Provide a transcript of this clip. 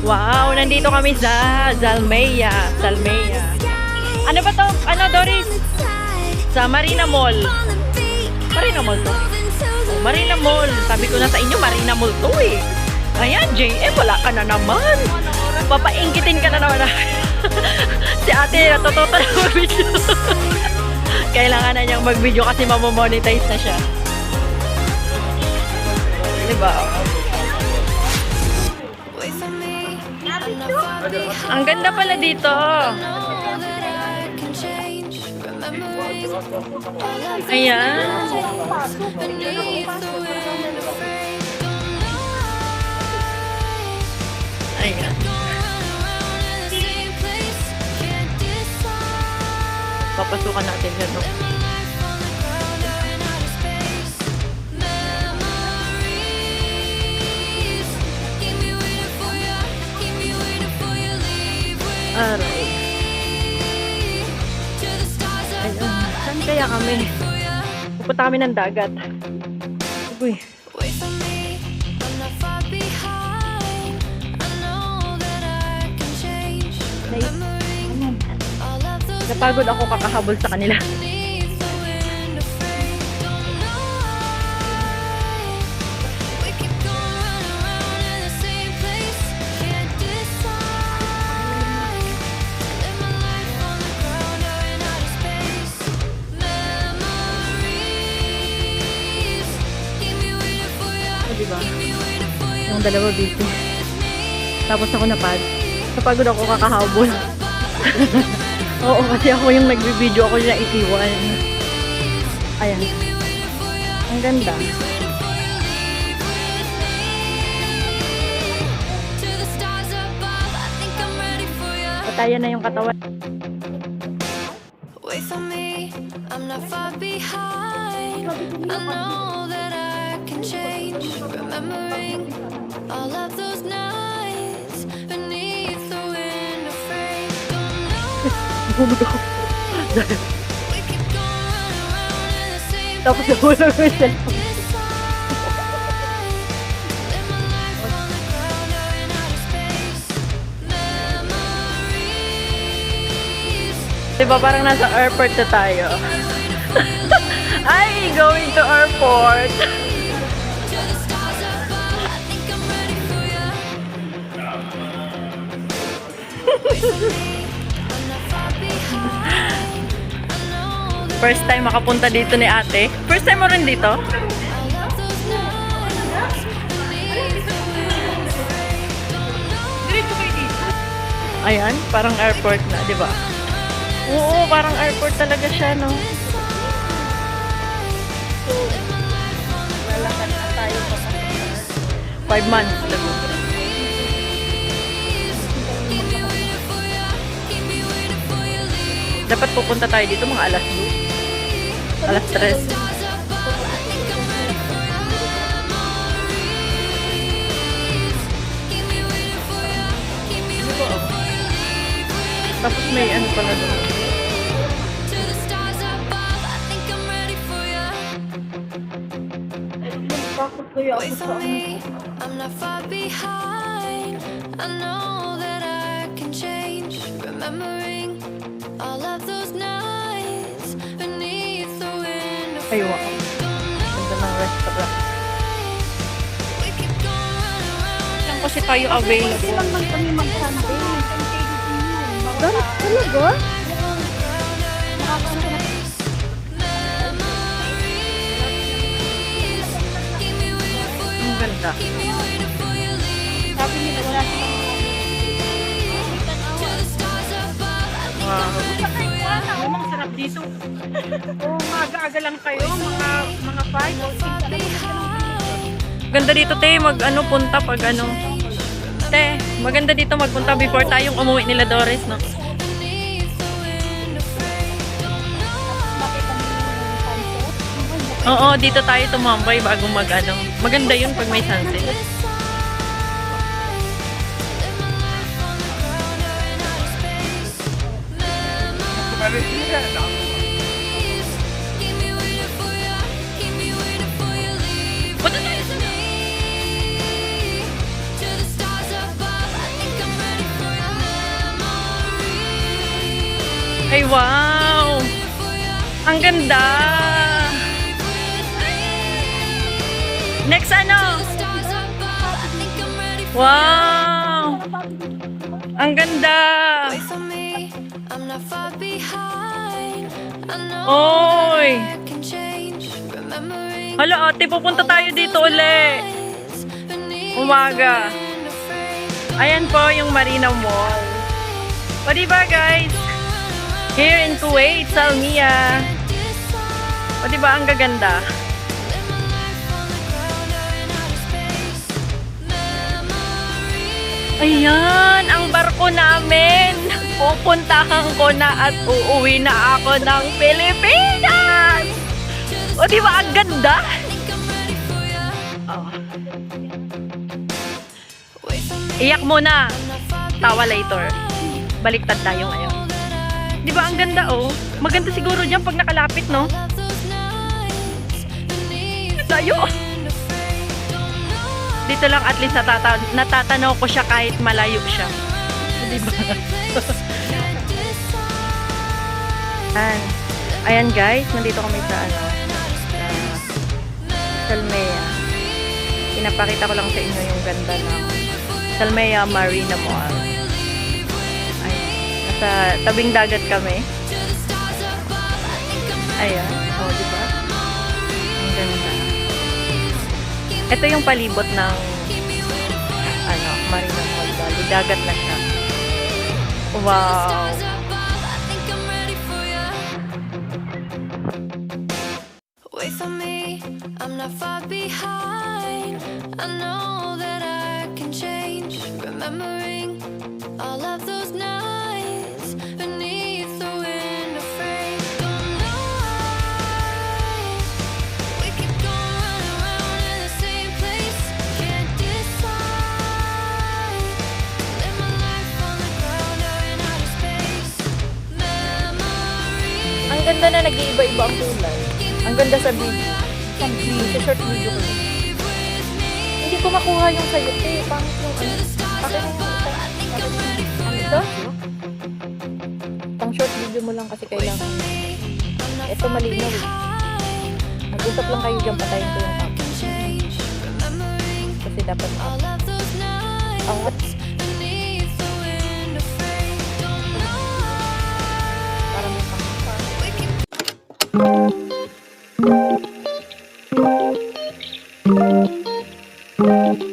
Wow, nandito kami sa Zalmea. Ano ba to? Ano, Doris? Sa Marina Mall. Marina Mall to? Oh, Marina Mall. Sabi ko na sa inyo, Marina Mall to eh. Ayan, JM, wala ka na naman. Papainggitin ka na naman. Si ate, natututo na mag-video. Kailangan na niyang mag-video kasi mamomonetize na siya. Diba? Ang ganda pala dito. Ayan. Ayan. Papasukan natin dito. Aray. Ayun. Saan kaya kami? Pupunta kami ng dagat. Uy. Napagod ako kakahabol sa kanila. Diba? Yung dalawa busy. Tapos ako napagod ako kakahabol. Oo, kasi ako yung nagbibideo, ako yung iiwan. Ayan. Ang ganda. Patayan na yung katawan. Wait for me, I'm not far behind. I know that I can change. Remembering all of those nights beneath the window frame. Bumag ako. We keep going around in the same Tapos nawala ko yung cellphone. Live my life on the ground or in outer space. Memories. Diba parang nasa airport na tayo? Ay, going to airport. To the stars above, I think I'm ready for you. Wait for me, I'm not far behind. I know that First time makapunta dito ni ate. First time mo rin dito? all of those nights beneath the window frame. Don't know Ayan, parang airport na, di ba? Oo, parang airport talaga siya, no? Lalakad na tayo pa 5 months ago. Dapat pupunta tayo dito mga alas 2. Alas 3. Tapos may ano pala doon. to the stars above, I think I'm ready for you. Wait for me, I'm not far behind. I know that I can change. Remembering all of those nights beneath the window Ay, wow. frame. Ganda ng restaurant. We keep going around Saan kasi tayo available? Lang kami mag-Sunday. Talaga? Ang ganda. Sabi nila wala silang Wow. Mamang sarap dito. Oo, maaga-aga lang kayo, mga 5 o 6. Ganda dito, te. Punta pag ano. Te, maganda dito magpunta before tayong umuwi nila Doris, no? Oo, dito tayo tumambay bago mag-ano. Maganda yun pag may sunset. Punta tayo sa Ay, wow! Ang ganda! Next ano? Wow! Ang ganda! Wait for me, I'm not far behind. I know Oy! I can change. Remembering Hala ate, pupunta tayo dito uli. Umaga. Ayan po yung Marina Mall. O diba guys? Here in Kuwait, Salmiya. O diba ang gaganda? Ayan, ang barko namin. Pupuntahan ko na at uuwi na ako ng Pilipinas. O diba ang ganda? Oh. Iyak muna. Tawa later. Baliktad tayo ngayon. Di ba ang ganda oh? Maganda siguro diyan pag nakalapit, no? Layo. Dito lang at least natatanaw ko siya kahit malayo siya. Di ba? Ayan guys, nandito kami sa Salmiya. Pinapakita ko lang sa inyo yung ganda ng Salmiya Marina Mall. Nasa tabing dagat kami. Ayan. O, diba? Ang ganda. Ito yung palibot ng Marina Mall. Bali, dagat na siya. Wow! Wait for me, I'm not far behind. I know that I can change. Remembering all of those nights beneath the window frame. Don't know why we keep going around in the same place. Can't decide. Live my life on the ground or in outer space. Memories. Ang ganda na nag-iiba-iba ang kulay. Ang ganda sa video. Sa short video ko. Hindi ko makuha yung sayo. Pangit yung Pakita yung isa. Ano ito? Pang short video mo lang kasi kailangan. Ito malinaw eh. Mag-usap lang kayo dyan. Patayin ko yung camera. Kasi dapat All of those nights angat. beneath the window frame. Don't know Para may pangkat. we keep Thank you.